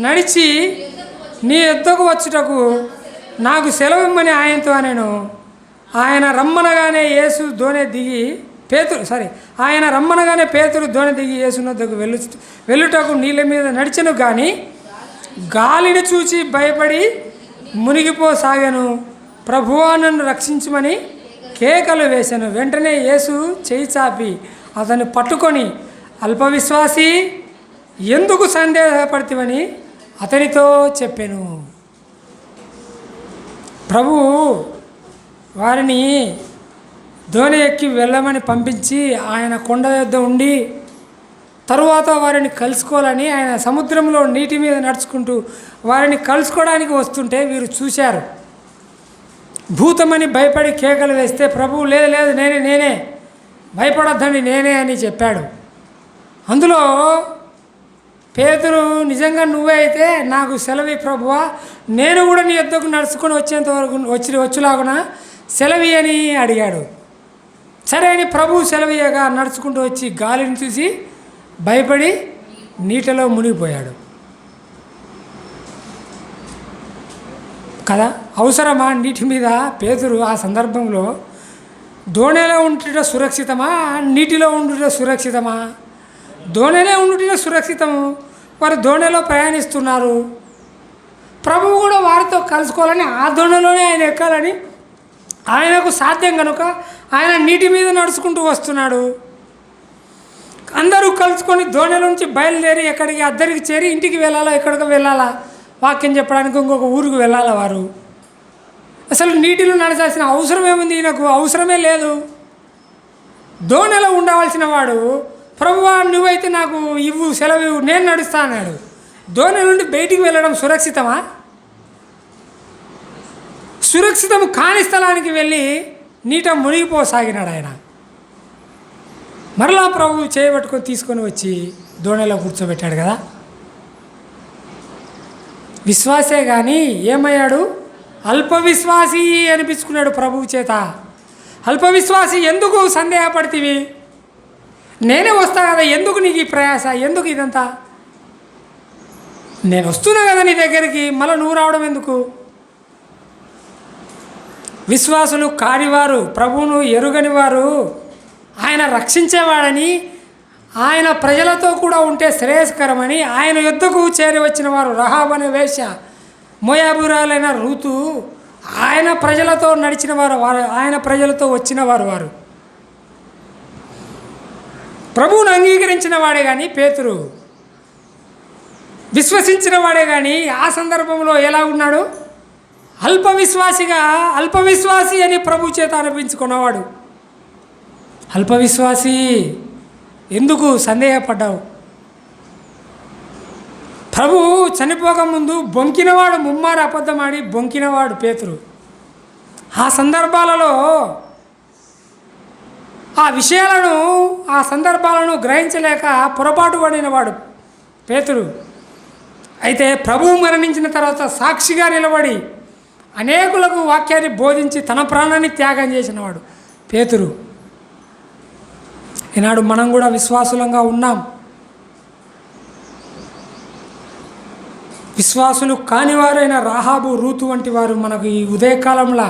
నడిచి నీ యొద్దకు వచ్చుటకు నాకు సెలవిమ్మని ఆయనతో అనేను. ఆయన రమ్మనగానే యేసు దోణి దిగి ఆయన రమ్మనగానే పేతురు దోణి దిగి యేసునొద్దకు వెళ్ళుటకు నీళ్ళ మీద నడిచెను. కానీ గాలిని చూచి భయపడి మునిగిపోసాగాను. ప్రభువా నన్ను రక్షించమని కేకలు వేశాను. వెంటనే యేసు చేయి చాపి అతన్ని పట్టుకొని, అల్పవిశ్వాసి, ఎందుకు సందేహపడితివని అతనితో చెప్పాను. ప్రభు వారిని దోణి ఎక్కి వెళ్ళమని పంపించి ఆయన కొండ యొద్ద ఉండి తరువాత వారిని కలుసుకోవాలని ఆయన సముద్రంలో నీటి మీద నడుచుకుంటూ వారిని కలుసుకోవడానికి వస్తుంటే వీరు చూశారు. భూతమని భయపడి కేకలు వేస్తే ప్రభువు లేదు లేదు నేనే భయపడొద్దండి నేనే అని చెప్పాడు. అందులో పేతురు, నిజంగా నువ్వే అయితే నాకు సెలవి ప్రభువా, నేను కూడా నీ యొద్దకు నడుచుకొని వచ్చేంత వరకు వచ్చేలాగున సెలవి అని అడిగాడు. సరే అని ప్రభువు సెలవియగా నడుచుకుంటూ వచ్చి గాలిని చూసి భయపడి నీటిలో మునిగిపోయాడు కదా. అవసరమా నీటి మీద పేతురు ఆ సందర్భంలో? దోణిలో ఉండుట సురక్షితమా, నీటిలో ఉండుట సురక్షితమా? దోణిలో ఉండుట సురక్షితము. వారు దోణిలో ప్రయాణిస్తున్నారు. ప్రభువు కూడా వారితో కలుసుకోవాలని ఆ దోణిలోనే ఆయన ఎక్కాలని ఆయనకు సాధ్యం కనుక ఆయన నీటి మీద నడుచుకుంటూ వస్తున్నాడు. అందరూ కలుసుకొని దోణి నుంచి బయలుదేరి ఎక్కడికి అద్దరికి చేరి ఇంటికి వెళ్ళాలా, ఎక్కడికి వెళ్ళాలా, వాక్యం చెప్పడానికి ఇంకొక ఊరికి వెళ్ళాలా. వారు అసలు నీటిలో నడచాల్సిన అవసరం ఏముంది? ఈయనకు అవసరమే లేదు. దోణిలో ఉండవలసిన వాడు, ప్రభువా నువ్వైతే నాకు ఇవ్వు, సెలవు ఇవ్వు, నేను నడుస్తా అన్నాడు. దోణి నుండి బయటికి వెళ్ళడం సురక్షితమా? సురక్షితం కాని స్థలానికి వెళ్ళి నీట మునిగిపోసాగినాడు ఆయన. మరలా ప్రభువు చేయబట్టుకొని తీసుకొని వచ్చి దోణిలో కూర్చోబెట్టాడు కదా. విశ్వాసే కానీ ఏమయ్యాడు? అల్పవిశ్వాసి అనిపించుకున్నాడు ప్రభువు చేత. అల్పవిశ్వాసి, ఎందుకు సందేహపడితివి? నేనే వస్తా కదా, ఎందుకు నీకు ఈ ప్రయాస, ఎందుకు ఇదంతా? నేను వస్తున్నా కదా నీ దగ్గరికి, మళ్ళీ నువ్వు రావడం ఎందుకు? విశ్వాసులు కానివారు, ప్రభువును ఎరుగని వారు, ఆయన రక్షించేవాడని, ఆయన ప్రజలతో కూడా ఉంటే శ్రేయస్కరమని ఆయన యుద్ధకు చేరి వచ్చిన వారు, రహాబు అనే వేశ్య, మోయాబురాలైన రూతు, ఆయన ప్రజలతో నడిచిన వారు, ఆయన ప్రజలతో వచ్చిన వారు ప్రభువును అంగీకరించిన వాడే కానీ పేతురు, విశ్వసించిన వాడే కానీ ఆ సందర్భంలో ఎలా ఉన్నాడు? అల్పవిశ్వాసి అని ప్రభు చేత అనిపించుకున్నవాడు. అల్పవిశ్వాసి, ఎందుకు సందేహపడ్డావు? ప్రభు చనిపోకముందు బొంకినవాడు, ముమ్మారు అబద్ధమాడి బొంకినవాడు పేతురు. ఆ సందర్భాలలో ఆ సందర్భాలను గ్రహించలేక పొరపాటు పడినవాడు పేతురు. అయితే ప్రభువు మరణించిన తర్వాత సాక్షిగా నిలబడి అనేకులకు వాక్యాన్ని బోధించి తన ప్రాణాన్ని త్యాగం చేసినవాడు పేతురు. ఈనాడు మనం కూడా విశ్వాసులంగా ఉన్నాం. విశ్వాసులు కానివారైన రాహాబు, రూతు వంటి వారు మనకు ఈ ఉదయకాలంలో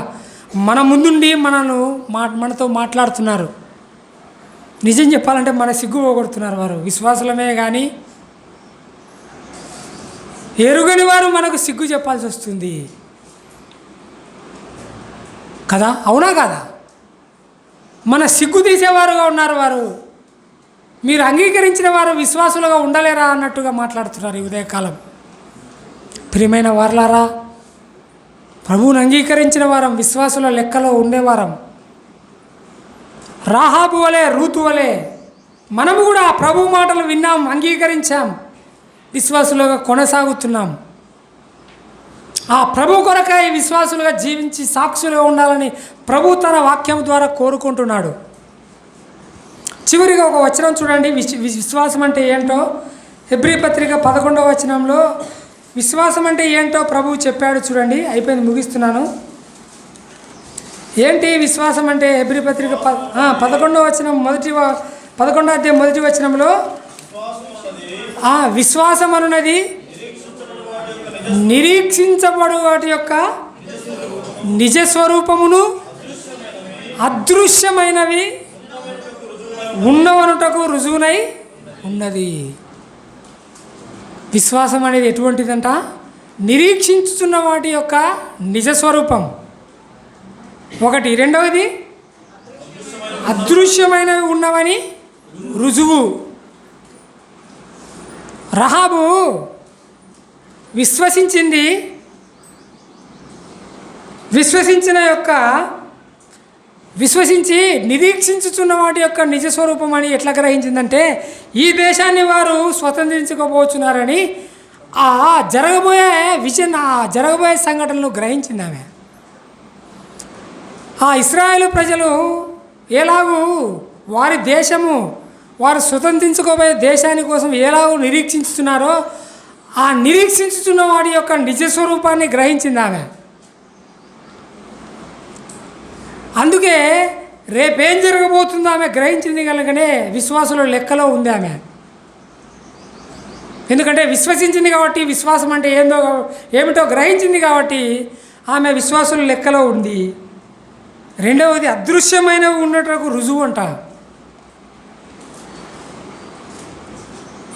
మన ముందుండి మనతో మాట్లాడుతున్నారు. నిజం చెప్పాలంటే మన సిగ్గు పోగొడుతున్నారు. వారు విశ్వాసులమే కానీ ఎరుగని వారు మనకు సిగ్గు చెప్పాల్సి వస్తుంది కదా. అవునా కదా? మన సిగ్గు తీసేవారుగా ఉన్నారు వారు. మీరు అంగీకరించిన వారు విశ్వాసులుగా ఉండలేరా అన్నట్టుగా మాట్లాడుతున్నారు ఈ ఉదయకాలం. ప్రియమైన వారలారా, ప్రభువుని అంగీకరించిన వారం, విశ్వాసుల లెక్కలో ఉండేవారం. రాహాబు వలె, రూతు వలె మనము కూడా ప్రభు మాటలు విన్నాం, అంగీకరించాం, విశ్వాసులుగా కొనసాగుతున్నాం. ఆ ప్రభు కొరకై విశ్వాసులుగా జీవించి సాక్షులుగా ఉండాలని ప్రభు తన వాక్యం ద్వారా కోరుకుంటున్నాడు. చివరిగా ఒక వచనం చూడండి. విశ్వాసం అంటే ఏంటో హెబ్రీ పత్రిక 11వ వచనంలో విశ్వాసం అంటే ఏంటో ప్రభువు చెప్పాడు. చూడండి, అయిపోయింది, ముగిస్తున్నాను. ఏంటి విశ్వాసం అంటే? హెబ్రీ పత్రిక 11వ వచనం 11వ అధ్యాయం 1వ వచనంలో విశ్వాసం అనున్నది నిరీక్షించబడు వాటి యొక్క నిజస్వరూపమును అదృశ్యమైనవి ఉన్నవనుటకు రుజువునై ఉన్నది. విశ్వాసం అనేది ఎటువంటిదంట? నిరీక్షించుతున్న వాటి యొక్క నిజస్వరూపం ఒకటి. రెండవది అదృశ్యమైనవి ఉన్నవని రుజువు. రహాబు విశ్వసించి నిరీక్షించుతున్న వాటి యొక్క నిజస్వరూపం అని ఎట్లా గ్రహించిందంటే, ఈ దేశాన్ని వారు స్వతంత్రించుకోబోతున్నారని జరగబోయే సంఘటనలు గ్రహించింది ఆమె. ఆ ఇశ్రాయేలు ప్రజలు ఎలాగూ వారి దేశము వారు స్వతంత్రించుకోబోయే దేశాని కోసం ఎలాగూ నిరీక్షించుతున్నారో ఆ నిరీక్షించుతున్న వాడి యొక్క నిజస్వరూపాన్ని గ్రహించింది ఆమె. అందుకే రేపేం జరగబోతుందో ఆమె గ్రహించింది కనుకనే విశ్వాసుల లెక్కలో ఉంది ఆమె. ఎందుకంటే విశ్వసించింది కాబట్టి, విశ్వాసం అంటే ఏమిటో గ్రహించింది కాబట్టి ఆమె విశ్వాసుల లెక్కలో ఉంది. రెండవది అదృశ్యమైనవి ఉన్నటకు రుజువు అంట.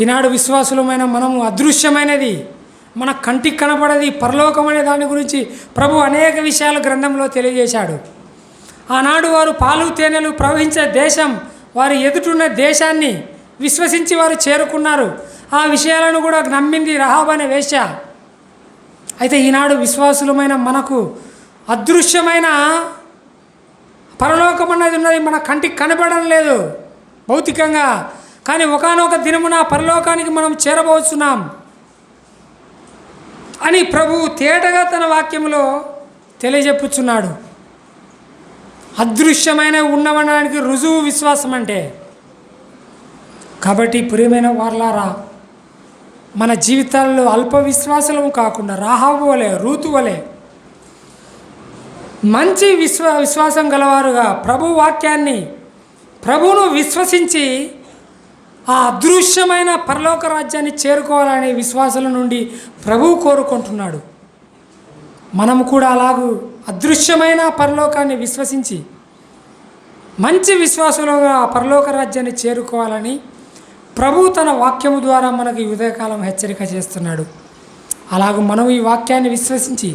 ఈనాడు విశ్వాసులమైన మనము అదృశ్యమైనది, మన కంటికి కనపడది పరలోకం అనే దాని గురించి ప్రభు అనేక విషయాలు గ్రంథంలో తెలియజేశాడు. ఆనాడు వారు పాలు తేనెలు ప్రవహించే దేశం, వారి ఎదుటున్న దేశాన్ని విశ్వసించి వారు చేరుకున్నారు. ఆ విషయాలను కూడా నమ్మింది రహాబు అనే వేశ్య. అయితే ఈనాడు విశ్వాసులమైన మనకు అదృశ్యమైన పరలోకం అన్నది ఉన్నది, మన కంటికి కనపడడం లేదు భౌతికంగా. కానీ ఒకానొక దినమున పరలోకానికి మనం చేరబోతున్నాం అని ప్రభువు తేటగా తన వాక్యంలో తెలియజెప్పుచున్నాడు. అదృశ్యమైన ఉన్నవడానికి రుజువు విశ్వాసం అంటే. కాబట్టి ప్రియమైన వారలారా, మన జీవితాల్లో అల్ప విశ్వాసం కాకుండా రాహాబు వలె, రూతు వలె మంచి విశ్వాసం గలవారుగా ప్రభు వాక్యాన్ని, ప్రభువును విశ్వసించి ఆ అదృశ్యమైన పరలోక రాజ్యాన్ని చేరుకోవాలనే విశ్వాసాల నుండి ప్రభువు కోరుకుంటున్నాడు. మనము కూడా అలాగూ అదృశ్యమైన పరలోకాన్ని విశ్వసించి మంచి విశ్వాసులుగా పరలోక రాజ్యాన్ని చేరుకోవాలని ప్రభు తన వాక్యము ద్వారా మనకు ఈ ఉదయకాలం హెచ్చరిక చేస్తున్నాడు. అలాగూ మనం ఈ వాక్యాన్ని విశ్వసించి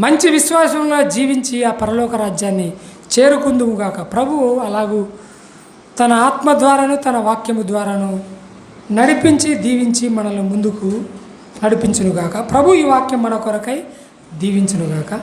మంచి విశ్వాసంగా జీవించి ఆ పరలోక రాజ్యాన్ని చేరుకుందుముగాక. ప్రభువు అలాగూ తన ఆత్మ ద్వారాను తన వాక్యము ద్వారాను నడిపించి దీవించి మనల్ని ముందుకు నడిపించునుగాక. ప్రభు ఈ వాక్యం మన కొరకై దీవించునుగాక.